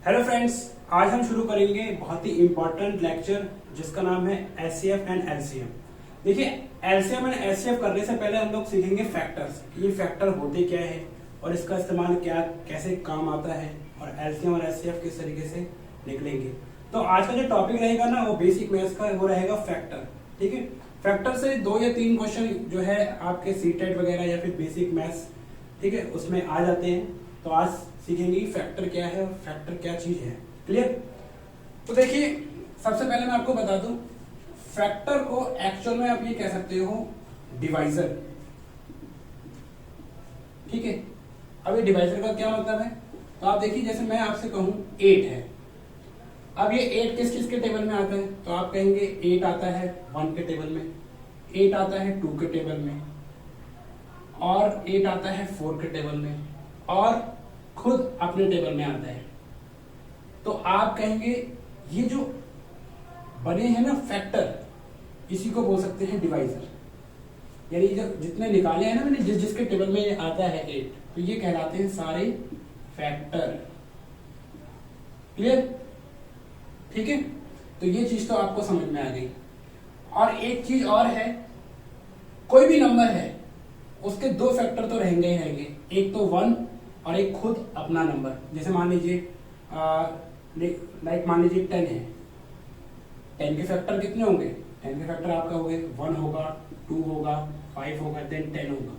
Hello friends, आज हम शुरू करेंगे बहुत ही इंपॉर्टेंट लेक्चर जिसका नाम है एचसीएफ एंड एलसीएम। देखिए, एलसीएम एंड एचसीएफ करने से पहले हम लोग सीखेंगे फैक्टर्स कि ये फैक्टर होते क्या है और इसका इस्तेमाल क्या कैसे काम आता है और एलसीएम और एचसीएफ किस तरीके से निकलेंगे। तो आज का जो टॉपिक रहेगा ना वो बेसिक मैथ्स का वो रहेगा फैक्टर। ठीक है, फैक्टर से 2 या 3 क्वेश्चन जो है आपके सीटेट वगैरह या फिर बेसिक मैथ्स ठीक है उसमें आ जाते हैं। तो आज सीखेंगे फैक्टर क्या है और फैक्टर क्या चीज है। क्लियर? तो देखिए, सबसे पहले मैं आपको बता दूं, फैक्टर को एक्चुअल में आप ये कह सकते हो डिवाइजर। ठीक है, अब ये डिवाइजर का क्या मतलब है? तो आप देखिए, जैसे मैं आपसे कहूं 8 है, अब ये 8 किस किस के टेबल में आता है? तो आप कहेंगे 8 आता है 1 के टेबल में, 8 आता है 2 के टेबल में, और 8 आता है 4 के टेबल में, और खुद अपने टेबल में आता है। तो आप कहेंगे ये जो बने हैं ना फैक्टर, इसी को बोल सकते हैं डिवाइजर। यानी जो जितने निकाले हैं ना मैंने, जिसके टेबल में ये आता है 8, तो ये कहलाते हैं सारे फैक्टर। क्लियर? ठीक है, तो ये चीज तो आपको समझ में आ गई। और एक चीज और है, कोई भी नंबर है उसके 2 फैक्टर तो रहेंगे ही रहेंगे, एक तो 1 और एक खुद अपना नंबर। जैसे मान लीजिए मान लीजिए 10 है, 10 के फैक्टर कितने होंगे? 10 के फैक्टर आपका हो गए 1 होगा, 2 होगा, 5 होगा, देन 10 होगा।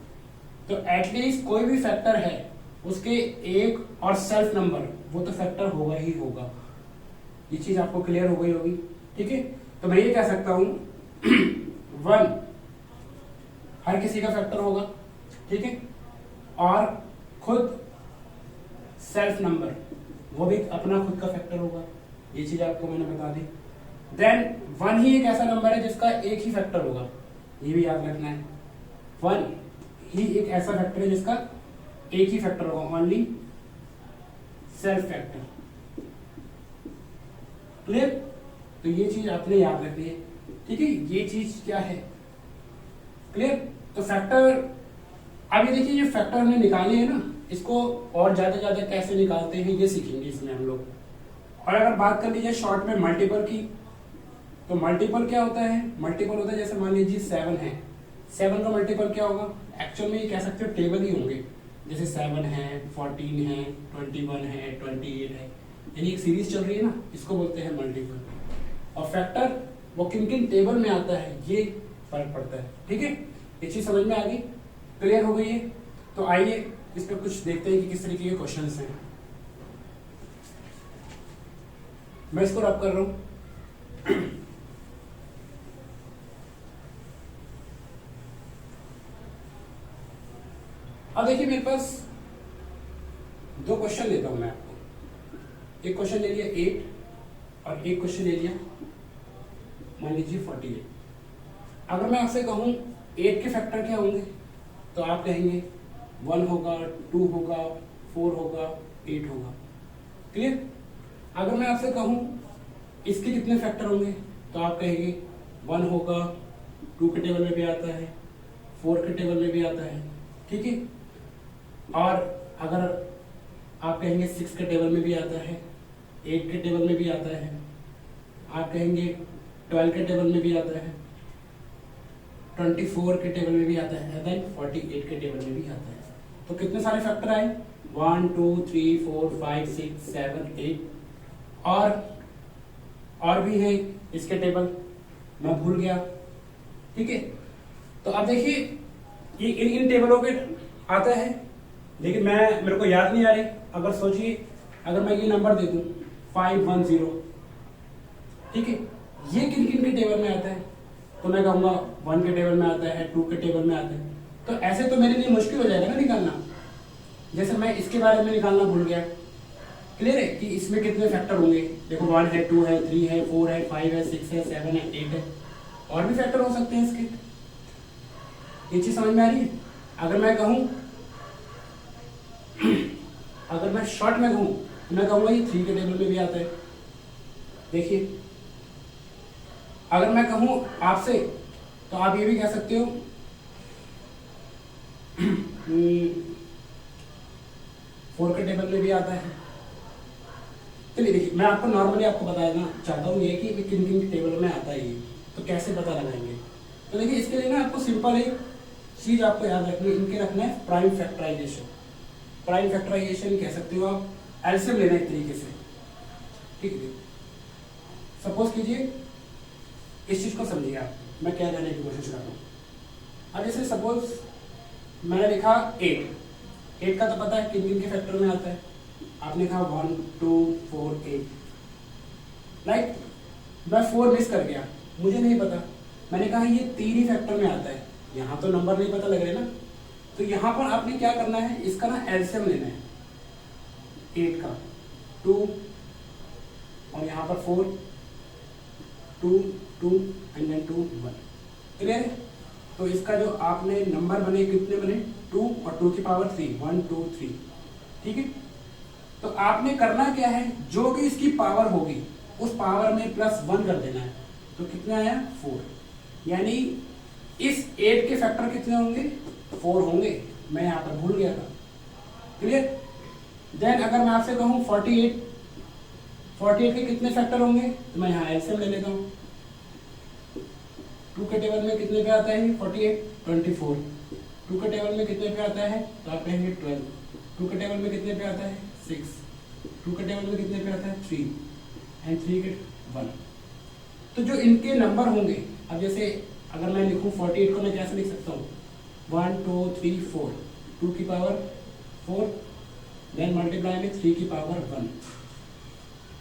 तो एटलीस्ट कोई भी फैक्टर है उसके एक और सेल्फ नंबर वो तो फैक्टर होगा ही होगा। ये चीज आपको क्लियर हो गई होगी। ठीक है, तो मैं ये कह सकता हूं 1 हर किसी का फैक्टर होगा। ठीक है, और खुद सेल्फ नंबर वो भी अपना खुद का फैक्टर होगा। ये चीज आपको मैंने बता दी। देन 1 ही एक ऐसा नंबर है जिसका एक ही फैक्टर होगा, ये भी याद रखना है। 1 ही एक ऐसा फैक्टर है जिसका एक ही फैक्टर होगा, ओनली सेल्फ फैक्टर। क्लियर? तो ये चीज आपने याद रखनी है। ठीक है, ये चीज क्या है? क्लियर? तो फैक्टर, अब ये देखिए, ये फैक्टर हमने निकाले हैं ना, इसको और ज्यादा कैसे निकालते हैं ये सीखेंगे इसमें हम लोग। और अगर बात कर लीजिए शॉर्ट में मल्टीपल की, तो मल्टीपल क्या होता है? मल्टीपल होता है जैसे मान लीजिए 7 है, 7 का मल्टीपल क्या होगा? एक्चुअल में ये कह सकते हो टेबल ही होंगे, जैसे 7 है, 14 है, 21 है, 28 है, यानी एक सीरीज चल रही है ना, इसको बोलते हैं मल्टीपल। और फैक्टर वो किन किन टेबल में आता है ये फर्क पड़ता है। ठीक है, ये चीज समझ में आ गई? क्लियर हो गई है? तो आइए इस पर कुछ देखते हैं कि किस तरीके के क्वेश्चंस हैं। मैं इसको रब कर रहा हूं। अब देखिए, मेरे पास 2 क्वेश्चन लेता हूं मैं आपको। एक क्वेश्चन ले लिया 8 और एक क्वेश्चन ले लिया मान लीजिए 48। अगर मैं आपसे कहूं 8 के फैक्टर क्या होंगे, तो आप कहेंगे 1 होगा, 2 होगा, 4 होगा, 8 होगा। क्लियर? अगर मैं आपसे कहूं इसके कितने फैक्टर होंगे, तो आप कहेंगे 1 होगा, 2 के टेबल में भी आता है, 4 के टेबल में भी आता है। ठीक है, और अगर आप कहेंगे 6 के टेबल में भी आता है, 8 के टेबल में भी आता है, आप कहेंगे 12 के टेबल में भी आता है, 24 के टेबल में भी आता है, देन 48 के टेबल में भी आता है। तो कितने सारे फैक्टर आए? 1 2 3 4 5 6 7 8 और भी है इसके टेबल, मैं भूल गया। ठीक है, तो अब देखिए ये इन टेबलों पे आता है, लेकिन मेरे को याद नहीं आ रही। अगर सोचिए, अगर मैं ये नंबर दे दूं 510, ठीक है, ये किन किन के टेबल में आता है? तो मैं कहूंगा 1 के टेबल में आता है, 2 के टेबल में आता है। तो ऐसे तो मेरे लिए मुश्किल हो जाएगा ना निकालना, जैसे मैं इसके बारे में निकालना भूल गया। क्लियर है कि इसमें कितने फैक्टर होंगे? देखो 1 है, 2 है, 3 है, 4 है, 5 है, 6 है, 7 है, 8 है, और भी फैक्टर हो सकते हैं इसके। ये चीज समझ में आ रही है? अगर मैं कहूं, अगर मैं शॉर्ट में कहूं, मैं कहूंगा ये 3 के टेबल में भी आता है। देखिए, अगर मैं कहूं आपसे, तो आप ये भी कह सकते हो 4 के टेबल में भी आता है। चलिए देखिए, मैं आपको नॉर्मली आपको बताना चाहता हूँ ये कि किन किन टेबल में आता है ये, तो कैसे पता लगाएंगे। तो देखिए इसके लिए ना आपको सिंपल एक चीज़ आपको याद रखनी है, इनके रखना है प्राइम फैक्टराइजेशन। प्राइम फैक्टराइजेशन कह सकते हो आप, एलसीएम लेना एक तरीके से, ठीक है। सपोज कीजिए, इस चीज़ को समझिए आप, मैं क्या कहने की कोशिश कर रहा हूँ। अब जैसे सपोज मैंने लिखा 8 का तो पता है किन किन के फैक्टर में आता है, आपने कहा 1 2 4 8, राइट। मैं 4 मिस कर गया, मुझे नहीं पता, मैंने कहा ये 3 ही फैक्टर में आता है, यहाँ तो नंबर नहीं पता लग रहे ना। तो यहाँ पर आपने क्या करना है, इसका ना एलसीएम लेना है 8 का, 2 और यहाँ पर 4, 2 2 एंड देन 2 1, क्लियर है। तो इसका जो आपने नंबर बने, कितने बने, 2 और 2 की पावर 3, 1 2 3, ठीक है। तो आपने करना क्या है, जो भी इसकी पावर होगी उस पावर में +1 कर देना है। तो कितना आया, 4, यानी इस 8 के फैक्टर कितने होंगे, 4 होंगे। मैं यहाँ पर भूल गया था, क्लियर। देन अगर मैं आपसे कहूँ 48 के कितने फैक्टर होंगे, तो मैं यहाँ एलसीएम ले लेता हूँ। 2 के टेबल में कितने पे आता है 48, 24। 2 के टेबल में कितने पे आता है, तो आप कहेंगे 12। 2 के टेबल में कितने पे आता है, 6। 2 के टेबल में कितने पे आता है, 3 एंड 3 के 1। तो जो इनके नंबर होंगे, अब जैसे अगर मैं लिखूं 48 को मैं कैसे लिख सकता हूँ, 1 2 3 4, 2 की पावर 4, देन मल्टीप्लाई में 3 की पावर 1।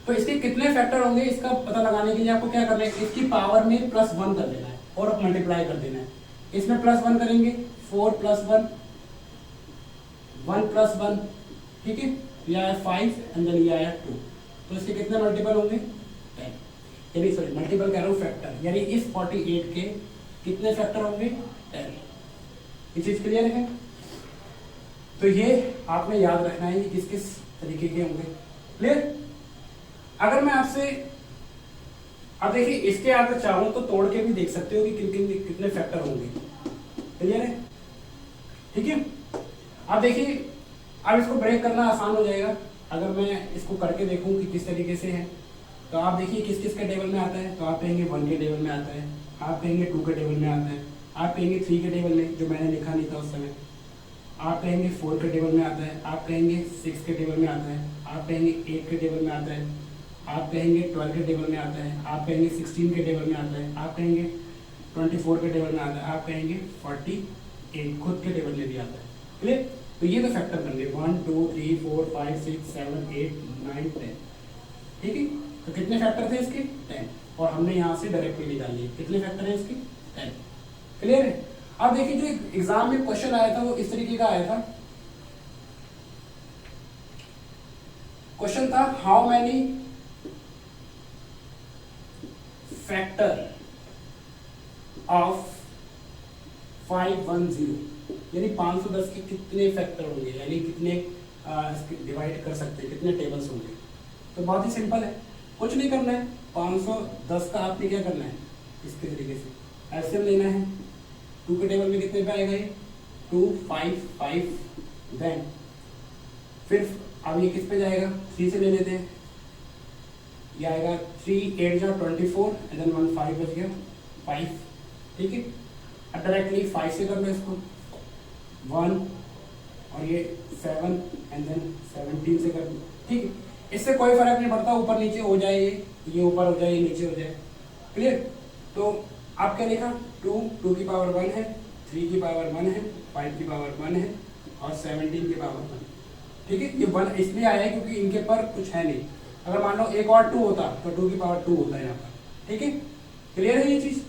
तो इसके कितने फैक्टर होंगे, इसका पता लगाने के लिए आपको क्या करना है, इसकी पावर में +1 कर देना है और मल्टीप्लाई कर देना है। इसमें +1 करेंगे, 4 + 1, 1 + 1, ठीक है। यह आया 5 एंड देन यह आया 2। तो इसके कितने मल्टीपल होंगे, 10, यानी सॉरी मल्टीपल कह रहा हूँ, फैक्टर, यानी इस 48 के कितने फैक्टर होंगे, 10। ये चीज क्लियर है। तो ये आपने याद रखना है कि किस किस तरीके के होंगे, क्लियर। अगर मैं आपसे अब देखिए, इसके अगर चाहूं तो तोड़ के भी देख सकते हो कि किन किन कितने फैक्टर होंगे, क्लियर है, ठीक है। अब देखिए, अब इसको ब्रेक करना आसान हो जाएगा अगर मैं इसको करके देखूं कि किस तरीके से है। तो आप देखिए किस किस के टेबल में आता है, तो आप कहेंगे 1 के टेबल में आता है, आप कहेंगे 2 के टेबल में आता है, आप कहेंगे 3 के टेबल में, जो मैंने लिखा नहीं था उस समय, आप कहेंगे 4 के टेबल में आता है, आप कहेंगे 6 के टेबल में आता है, आप कहेंगे 8 के टेबल में आता है, आप कहेंगे 12 के टेबल में आता है, आप कहेंगे 16 के टेबल में आता है, आप कहेंगे 24 के टेबल में आता है, आप कहेंगे 48 खुद के टेबल में भी आता है, क्लियर। तो ये तो फैक्टर बन गए 1 2 3 4 5 6 7 8 9 10, ठीक है। तो कितने फैक्टर थे इसके, 10, और हमने यहाँ से डायरेक्टली निकाल लिए कितने फैक्टर है इसके, 10, क्लियर है। अब देखिए, जो एग्जाम में क्वेश्चन आया था वो इस तरीके का आया था। क्वेश्चन था, हाउ मैनी फैक्टर ऑफ 510, यानी 510 के कितने फैक्टर होंगे, यानी कितने डिवाइड कर सकते हैं, कितने टेबल्स होंगे। तो बहुत ही सिंपल है, कुछ नहीं करना है, 510 का आपने क्या करना है, इसके तरीके से एलसीएम लेना है। 2 के टेबल में कितने पे आएगा ये, 2 5 5, देन फिर अब ये किस पे जाएगा, 3 से ले लेते हैं, ये आएगा 3 8 जा 24 एंड देन 1 5 बच गया 5, ठीक है। अब डायरेक्टली 5 से कर लो इसको, 1 और ये 7 एंड देन 17 से कर लो, ठीक है। इससे कोई फर्क नहीं पड़ता, ऊपर नीचे हो जाए, ये ऊपर हो जाए, ये नीचे हो जाए, क्लियर। तो आप क्या लिखा, 2 की पावर 1 है, 3 की पावर 1 है, 5 की पावर 1 है और 17 की पावर 1, ठीक है। ये 1 इसलिए आया है क्योंकि इनके पर कुछ है नहीं। अगर मान लो एक और 2 होता तो 2 की पावर 2 होता है यहाँ पर, ठीक है, क्लियर है। ये चीज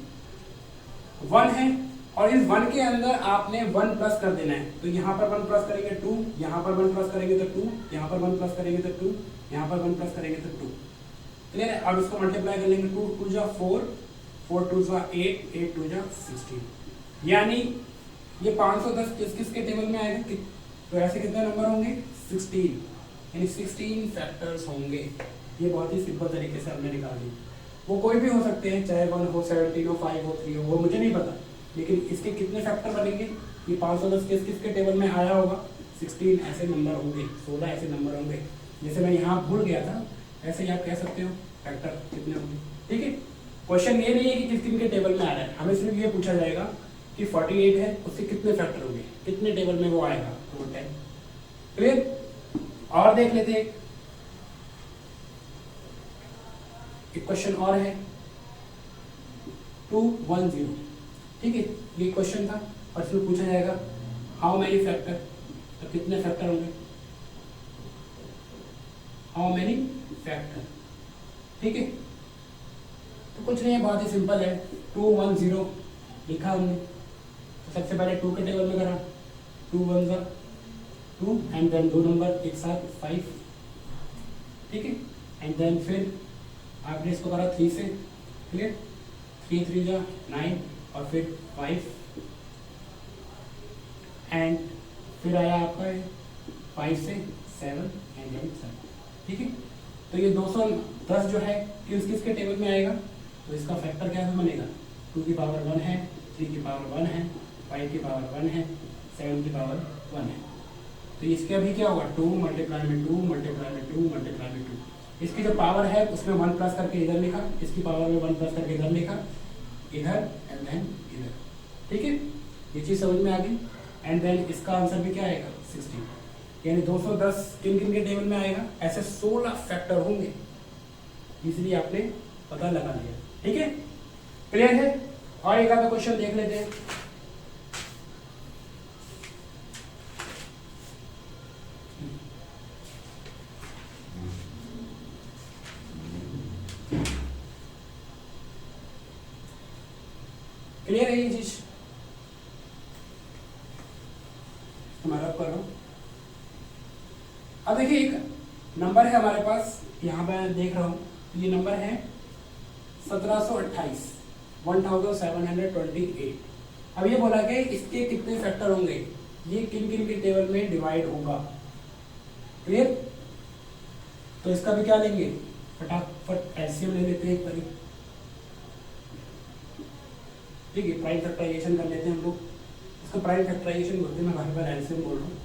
1 है और इस 1 के अंदर आपने 1 प्लस कर देना है। तो यहाँ पर 1 प्लस करेंगे 2, यहाँ पर 1 प्लस करेंगे तो 2, यहाँ पर 1 प्लस करेंगे तो 2, यहाँ पर 1 प्लस करेंगे तो 2, क्लियर है। अब इसको मल्टीप्लाई कर लेंगे, 2 2 जा 4, 4 2 जा 8, 8 2 जा 16, यानी ये 510 किस किस के टेबल में आएगा, तो ऐसे कितने नंबर होंगे, 16, यानी 16 फैक्टर्स होंगे। ये बहुत ही सिंपल तरीके से हमने निकाल दी। वो कोई भी हो सकते हैं, चाहे 1 हो, 17 हो, 5 हो, 3 हो, वो मुझे नहीं पता, लेकिन इसके कितने फैक्टर बनेंगे, ये 510 किस किस के टेबल में आया होगा, 16 ऐसे नंबर होंगे, 16 ऐसे नंबर होंगे। जैसे मैं यहाँ भूल गया था ऐसे ही आप कह सकते हो फैक्टर कितने होंगे। ठीक है, क्वेश्चन ये नहीं है कि किस किन के टेबल में आ रहा है, हमें सिर्फ ये पूछा जाएगा कि 48 है उससे कितने फैक्टर होंगे, कितने टेबल में वो आएगा, तो 10। क्लियर। और देख लेते हैं एक क्वेश्चन और है 210। ठीक है, ये क्वेश्चन था और इसमें पूछा जाएगा हाउ मैनी फैक्टर, तो कितने फैक्टर होंगे, हाउ मैनी फैक्टर। ठीक है, तो कुछ नहीं है, बहुत ही सिंपल है। 210 लिखा हमने, तो सबसे पहले 2 के टेबल में करा, 2 1 ज़ा 2 एंड देन 2 नंबर एक साथ 5। ठीक है, एंड देन फिर आपने इसको करा 3 से। क्लियर, 3 3 ज़ा 9 और फिर 5 एंड फिर आया आपका 5 से 7 एंड देन 7। ठीक है, तो ये 210 जो है किस किस के टेबल में आएगा, तो इसका फैक्टर क्या बनेगा, 2 की पावर 1 है, 3 की पावर 1 है, 5 की पावर 1 है, 7 की पावर 1 है। तो इसके अभी क्या होगा, 2 मल्टीप्लाई में 2 मल्टीप्लाई में 2 मल्टीप्लाई में 2। इसकी जो पावर है उसमें 1 प्लस करके इधर लिखा, इसकी पावर में 1 प्लस करके इधर लिखा, इधर एंड देन इधर। ठीक है, ये चीज़ समझ में आ गई। एंड देन इसका आंसर भी क्या आएगा 16, यानी 210 किन किन के टेबल में आएगा, ऐसे 16 फैक्टर होंगे, इसलिए आपने पता लगा लिया। ठीक है, क्लियर है। और एक आधा क्वेश्चन देख लेते हैं। क्लियर है ये चीज, हमारा कर रहा हूं। अब देखिए एक नंबर है हमारे पास, यहाँ पे देख रहा हूँ, ये नंबर है 1728, 1728। अब ये बोला कि इसके कितने फैक्टर होंगे, ये किन किन के टेबल में डिवाइड होगा। क्लियर, तो इसका भी क्या लेंगे, फटाफट एलसीएम ले लेते हैं एक बारी। ठीक है, प्राइम फैक्टराइजेशन कर लेते हैं हम लोग, इसका प्राइम फैक्टराइजेशन बोलते हैं, मैं बार बार एलसीएम बोल रहा हूँ।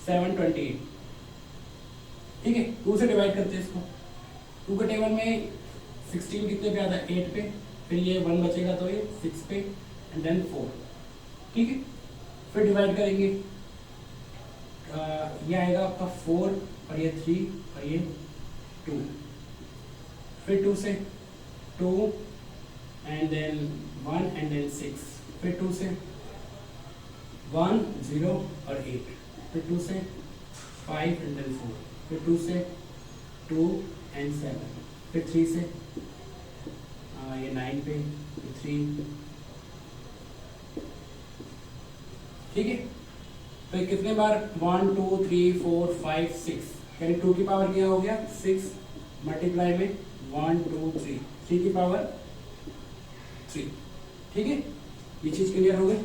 728। ठीक है, 2 से डिवाइड करते हैं इसको, 2 के टेबल में 16 कितने पे आता है, 8 पे, फिर ये 1 बचेगा तो ये 6 पे एंड देन 4। ठीक है, फिर डिवाइड करेंगे, ये आएगा आपका 4 और ये 3 और ये 2, फिर 2 से 2 एंड देन 1 एंड देन 6, फिर 2 से 1 0 और 8, फिर 2 से 5 एंड देन 4, फिर 2 से 2 एंड 7, फिर 3 से ये 9 पे, फिर 3। ठीक है, तो कितने बार, 1 2 3 4 5 6, यानी 2 की पावर क्या हो गया 6 मल्टीप्लाई में 1 2 3, 3 की पावर 3। ठीक है, ये चीज क्लियर हो गई।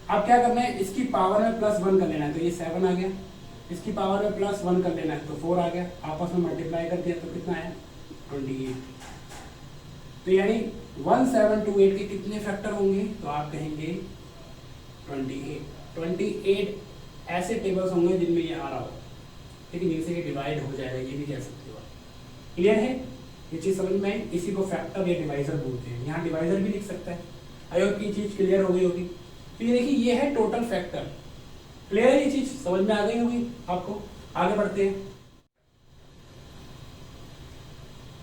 अब क्या करना है, इसकी पावर में +1 कर लेना है, तो ये 7 आ गया, इसकी पावर में +1 कर लेना है तो 4 आ गया, आपस में मल्टीप्लाई कर दिया तो कितना है 28। तो यानी 1728 के कितने फैक्टर होंगे, तो आप कहेंगे 28 ऐसे टेबल्स होंगे जिनमें ये आ रहा हो, लेकिन जिनसे ये डिवाइड हो जाएगा, ये भी कह सकते हो। क्लियर है, ये चीज समझ में आई। इसी को फैक्टर या डिवाइजर बोलते हैं, यहाँ डिवाइजर भी लिख सकता है। आई होप की चीज क्लियर हो गई होगी। तो ये देखिए, ये है टोटल फैक्टर। क्लियर है, ये चीज समझ में आ गई होगी आपको। आगे बढ़ते हैं।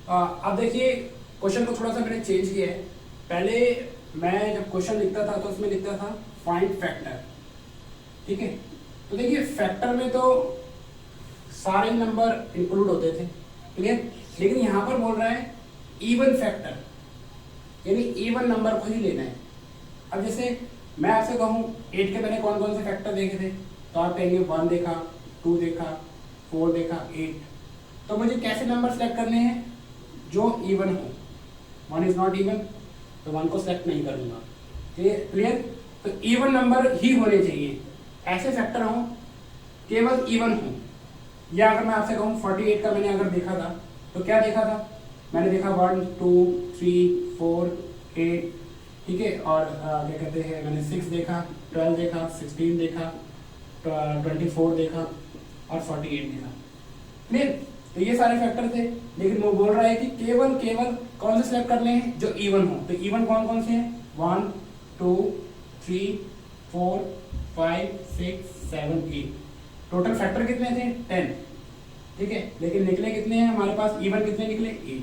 अब देखिए क्वेश्चन को थोड़ा सा मैंने चेंज किया है। पहले मैं जब क्वेश्चन लिखता था तो उसमें लिखता था फाइंड फैक्टर। ठीक है, तो देखिए फैक्टर में तो सारे नंबर इंक्लूड होते थे, क्लियर, लेकिन यहाँ पर बोल रहा है इवन फैक्टर, यानी इवन नंबर को ही लेना है। अब जैसे मैं आपसे कहूँ 8 के मैंने कौन कौन से फैक्टर देखे थे, तो आप कहेंगे 1 देखा, 2 देखा, 4 देखा, 8। तो मुझे कैसे नंबर सेलेक्ट करने हैं, जो इवन हो। 1 इज नॉट इवन, तो 1 को सेलेक्ट नहीं करूंगा। क्लियर, तो इवन नंबर ही होने चाहिए, ऐसे फैक्टर हो केवल इवन हो। या अगर मैं आपसे कहूँ 48 का मैंने अगर देखा था, तो क्या देखा था, मैंने देखा 1 2 3 4 8, ठीक है, और क्या कहते हैं, मैंने 6 देखा, 12 देखा, 16 देखा, 24 देखा और 48 देखा। क्लियर, तो ये सारे फैक्टर थे, लेकिन वो बोल रहा है कि केवल कौन से सिलेक्ट करने हैं जो इवन हो। तो इवन कौन कौन से हैं, 1 2 3 4 5 6 7 8, टोटल फैक्टर कितने थे 10, ठीक है, लेकिन निकले कितने हैं हमारे पास, इवन कितने निकले 8,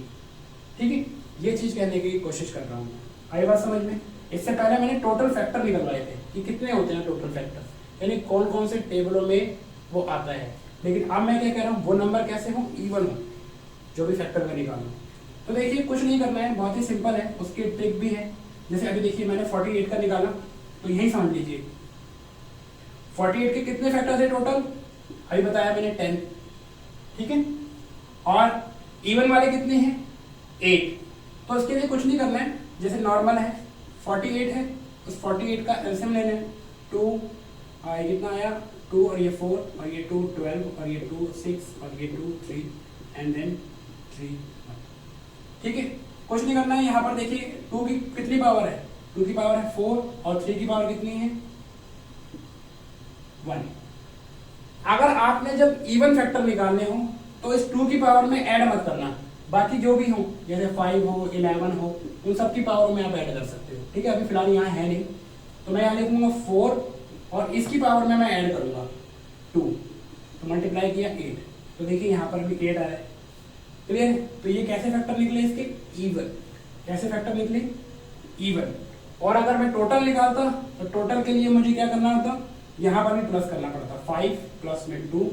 ठीक है। ये चीज कहने की कोशिश कर रहा हूँ, आई बात समझ में। इससे पहले मैंने टोटल फैक्टर निकलवाए थे कि कितने होते हैं टोटल फैक्टर, यानी कौन कौन से टेबलों में वो आता है। लेकिन अब मैं क्या कह रहा हूँ, वो नंबर कैसे हो, इवन हो, जो भी फैक्टर में निकालना। तो देखिए कुछ नहीं करना है, बहुत ही सिंपल है, उसकी ट्रिक भी है। जैसे अभी देखिए मैंने 48 का निकाला, तो यही समझ लीजिए 48 के कितने फैक्टर थे टोटल, अभी बताया मैंने 10, ठीक है। और इवन वाले कितने हैं 8, तो उसके लिए कुछ नहीं करना है, जैसे नॉर्मल है 48 है, उस 48 का एलसीएम लेना है, 2 कितना आया 2 और ये 4 और ये 2 12 और ये 2 6 और ये 2 3 एंड देन 3 1, ठीक है। कुछ नहीं करना है, यहाँ पर देखिए 2 की कितनी पावर है, 2 की पावर है 4 और 3 की पावर कितनी है 1। अगर आपने जब इवन फैक्टर निकालने हो तो इस 2 की पावर में ऐड मत करना, बाकी जो भी हो जैसे 5 हो 11 हो उन सब की पावर में आप ऐड कर सकते हो, ठीक है। अभी फिलहाल यहाँ है नहीं, तो मैं यहाँ लिखूंगा 4 और इसकी पावर में मैं ऐड करूंगा 2, तो मल्टीप्लाई किया 8, तो देखिए यहाँ पर भी 8 आ रहा है, क्लियर है। तो ये कैसे फैक्टर निकले इसके, इवन, कैसे फैक्टर निकले इवन। और अगर मैं टोटल निकालता तो टोटल के लिए मुझे क्या करना होता, यहाँ पर भी प्लस करना पड़ता, 5 प्लस में 2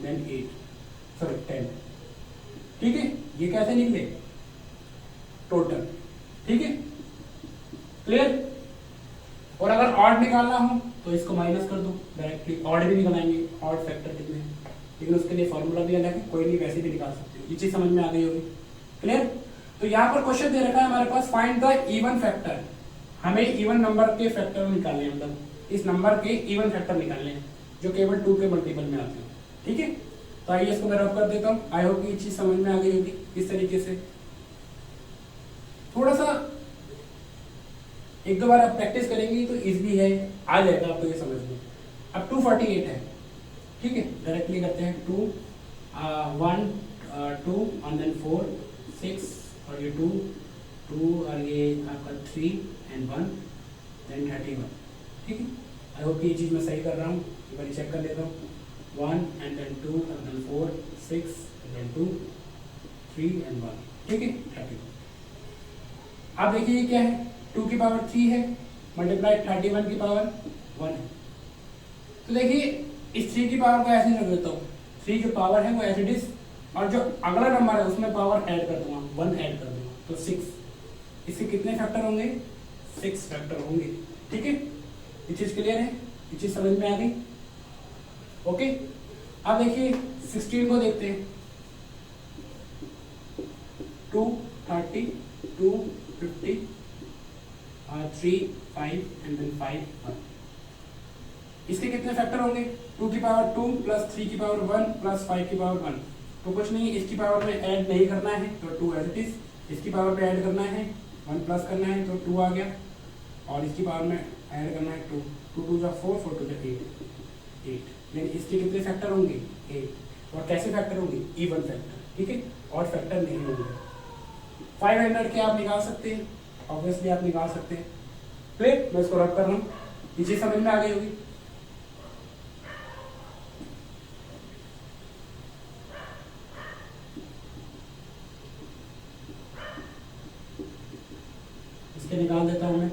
देन 8 सॉरी 10, ठीक है। ये कैसे निकले टोटल, ठीक है, क्लियर। और अगर ऑड निकालना हो तो इसको माइनस कर दो डायरेक्टली, ऑड भी निकालेंगे, ऑड फैक्टर कितने हैं, लेकिन उसके लिए फॉर्मूला भी अलग है, कोई नहीं वैसे भी निकाल सकते हो। ये चीज समझ में आ गई होगी, क्लियर। तो यहाँ पर क्वेश्चन दे रखा है हमारे पास, फाइंड द इवन फैक्टर, हमें इवन नंबर के फैक्टर निकालने हैं, मतलब इस नंबर के इवन फैक्टर निकालने हैं जो केवल 2 के मल्टीपल में आते हैं, ठीक है। तो आइए इसको मैं रब कर देता हूँ, आई होप कि ये चीज समझ में आ गई होगी। इस तरीके से थोड़ा सा एक दो बार आप प्रैक्टिस करेंगे तो इजीली है, आ जाएगा आपको ये समझ में। अब 248 है, ठीक है, डायरेक्टली करते हैं 2 1 2 और देन 4 6 और ये 2 2 और ये आपका 3 एंड 1 देन 31, ठीक है। आई होप कि ये चीज़ मैं सही कर रहा हूँ, एक बार चेक कर लेता हूँ, 1 and then 2 and then 4 6 and then 2 3 and 1, ठीक है 31। अब देखिए ये क्या है, 2 की पावर 3 है मल्टीप्लाई 31 की पावर 1 है। तो देखिए इस 3 की पावर को ऐसे रख देता हूँ, 3 जो पावर है वो एज इट इज, और जो अगला नंबर है उसमें पावर ऐड कर दूंगा, 1 ऐड कर दूंगा, तो 6। इसके कितने फैक्टर होंगे, 6 फैक्टर होंगे, ठीक है। ये चीज क्लियर है, ये चीज समझ में आ गई, ओके। अब देखिए 16 को देखते हैं, 2 30 2 50 3 5 एंड देन 5 1। इसके कितने फैक्टर होंगे, 2 की पावर 2 प्लस 3 की पावर 1 प्लस 5 की पावर 1। तो कुछ नहीं, इसकी पावर में ऐड नहीं करना है तो 2 एज इट इज, इसकी पावर में ऐड करना है 1 प्लस करना है तो 2 आ गया, और इसकी पावर में ऐड करना है 2 2 2 4 4 2 8 लेकिन इसके कितने फैक्टर होंगे 8। और कैसे फैक्टर होंगे, इवन फैक्टर, ठीक है, और फैक्टर नहीं होंगे। 500 के आप निकाल सकते हैं, ऑब्वियसली आप निकाल सकते हैं, फिर मैं इसको रब कर रहा हूँ, ये चीज समझ में आ गई होगी। इसके निकाल देता हूं मैं,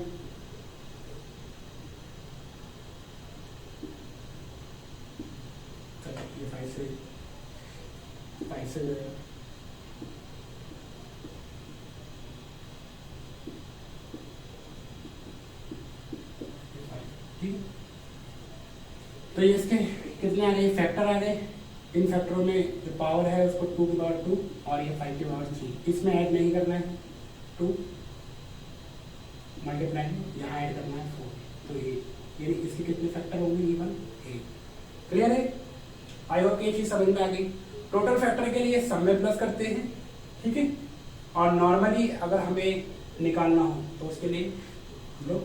ये 5 से ठीक। तो ये इसके कितने आ गए, फैक्टर आ गए। इन फैक्टरों में जो पावर है उसको 2 की पावर 2 और ये 5 की पावर 3, इसमें ऐड नहीं करना है 2 मल्टीप्लाई में, यहाँ ऐड करना है 4, तो ये इसके कितने फैक्टर होंगे, इवन 8। क्लियर है, आई होप ये चीज समझ में आ गई। टोटल फैक्टर के लिए सब में प्लस करते हैं, ठीक है, और नॉर्मली अगर हमें निकालना हो तो उसके लिए हम लोग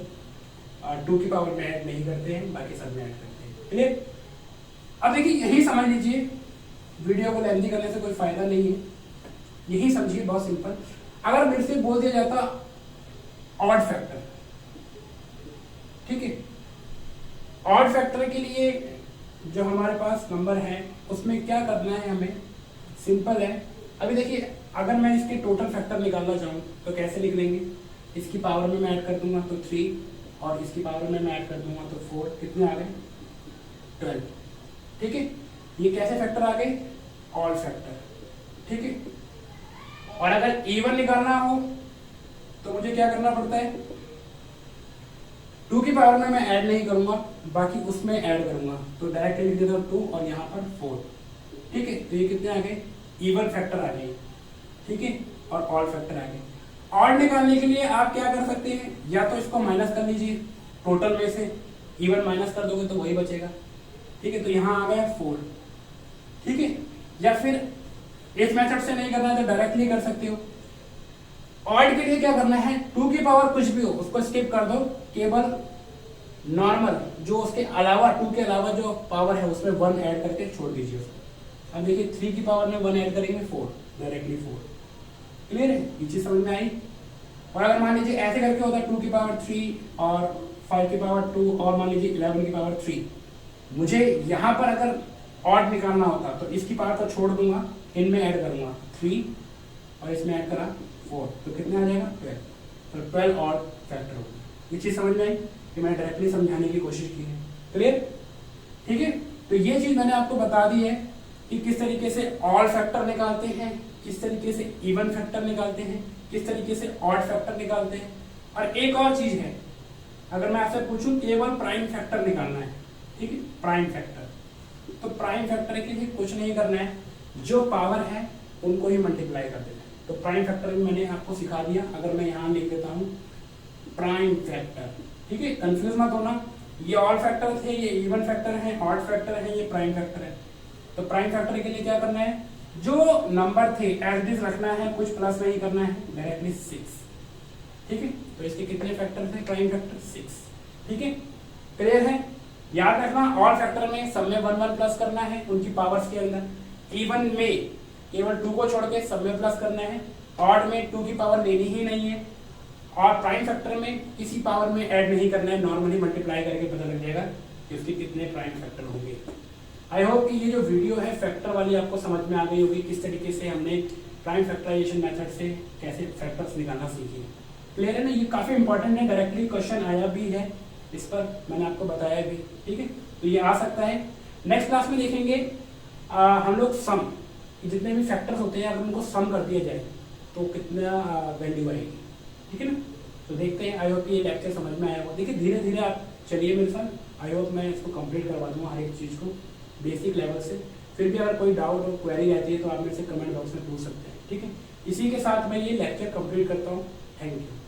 2 की पावर में ऐड नहीं करते हैं, बाकी सब में ऐड करते हैं, क्लियर। अब देखिए यही समझ लीजिए वीडियो को लेंथी करने से कोई फायदा नहीं है, यही समझिए, बहुत सिंपल। अगर मेरे से बोल दिया जाता ऑड फैक्टर, ठीक है, ऑड फैक्टर के लिए जो हमारे पास नंबर है उसमें क्या करना है हमें, सिंपल है। अभी देखिए, अगर मैं इसके टोटल फैक्टर निकालना चाहूँ तो कैसे लिख लेंगे, इसकी पावर में मैं ऐड कर दूंगा तो 3 और इसकी पावर में मैं ऐड कर दूंगा तो 4, कितने आ गए 12, ठीक है। ये कैसे फैक्टर आ गए, ऑड फैक्टर, ठीक है। और अगर इवन निकालना हो तो मुझे क्या करना पड़ता है, 2 की पावर में मैं ऐड नहीं करूंगा, बाकी उसमें ऐड करूंगा, तो डायरेक्टली लिख देता हूं 2 और यहाँ पर 4, ठीक है। तो ये कितने आ गए, इवन फैक्टर आ गए, ठीक है, और ऑड फैक्टर आ गए। ऑड निकालने के लिए आप क्या कर सकते हैं, या तो इसको माइनस कर लीजिए टोटल में से, इवन माइनस कर दोगे तो वही बचेगा, ठीक है। तो यहाँ आ गया 4, ठीक है। या फिर इस मेथड से नहीं करना है तो डायरेक्टली कर सकते हो। ऑड के लिए क्या करना है, 2 की पावर कुछ भी हो उसको स्किप कर दो, केवल नॉर्मल जो उसके अलावा 2 के अलावा जो पावर है उसमें 1 ऐड करके छोड़ दीजिए उसको। अब देखिए 3 की पावर में 1 ऐड करेंगे 4, डायरेक्टली 4, क्लियर है, ये चीज समझ में आई। और अगर मान लीजिए ऐसे करके होता है 2 की पावर 3 और 5 की पावर 2 और मान लीजिए 11 की पावर 3, मुझे यहाँ पर अगर ऑड निकालना होता तो इसकी पावर को छोड़ दूंगा, इनमें ऐड करूंगा 3 और इसमें ऐड करा 4, तो कितने आ जाएगा 12, तो 12 ऑड फैक्टर होगा। ये चीज समझ में आई कि मैंने डायरेक्टली समझाने की कोशिश की है, क्लियर, ठीक है। तो ये चीज मैंने आपको बता दी है कि किस तरीके से ऑड फैक्टर निकालते हैं, किस तरीके से इवन फैक्टर निकालते हैं, किस तरीके से ऑड फैक्टर निकालते हैं। और एक और चीज है, अगर मैं आपसे पूछूं केवल प्राइम फैक्टर निकालना है, ठीक है, प्राइम फैक्टर, तो प्राइम फैक्टर के लिए कुछ नहीं करना है, जो पावर है उनको ही मल्टीप्लाई कर देना है। तो प्राइम फैक्टर भी मैंने आपको सिखा दिया। अगर मैं यहाँ लिख देता हूँ प्राइम फैक्टर, ठीक है, कंफ्यूज मत होना, ये ऑड फैक्टर थे, ये इवन फैक्टर है, ऑड फैक्टर है, ये प्राइम फैक्टर है। तो प्राइम फैक्टर के लिए क्या करना है, जो नंबर थे एज इट इज रखना है, कुछ प्लस नहीं करना है, डायरेक्टली 6, ठीक है। तो इसके कितने फैक्टर थे, प्राइम फैक्टर 6, ठीक है, क्लियर है। याद रखना ऑड फैक्टर में सब में 1 1 प्लस करना है उनकी पावर्स के अंदर, इवन में केवल 2 को छोड़ के सब में प्लस करना है, ऑड में 2 की पावर लेनी ही नहीं है, और प्राइम फैक्टर में किसी पावर में ऐड नहीं करना है, नॉर्मली मल्टीप्लाई करके पता लग जाएगा कि उसके कितने प्राइम फैक्टर होंगे। आई होप कि ये जो वीडियो है फैक्टर वाली आपको समझ में आ गई होगी, किस तरीके से हमने प्राइम फैक्टराइजेशन मेथड से कैसे फैक्टर्स निकालना सीखे, क्लियर है ना। ये काफी इंपॉर्टेंट है, डायरेक्टली क्वेश्चन आया भी है, इस पर मैंने आपको बताया भी, ठीक है। तो ये आ सकता है। नेक्स्ट क्लास में देखेंगे हम लोग सम, जितने भी फैक्टर्स होते हैं अगर उनको सम कर दिया जाए तो कितना वैल्यू आएगी, ठीक है ना। तो देखते हैं, आई होप ये लेक्चर समझ में आया होगा। देखिए धीरे धीरे आप चलिए मेरे साथ, आई होप मैं इसको कंप्लीट करवा दूंगा हर एक चीज़ को बेसिक लेवल से। फिर भी अगर कोई डाउट और क्वेरी रहती है तो आप मेरे से कमेंट बॉक्स में पूछ सकते हैं, ठीक है। इसी के साथ मैं ये लेक्चर कंप्लीट करता हूँ, थैंक यू।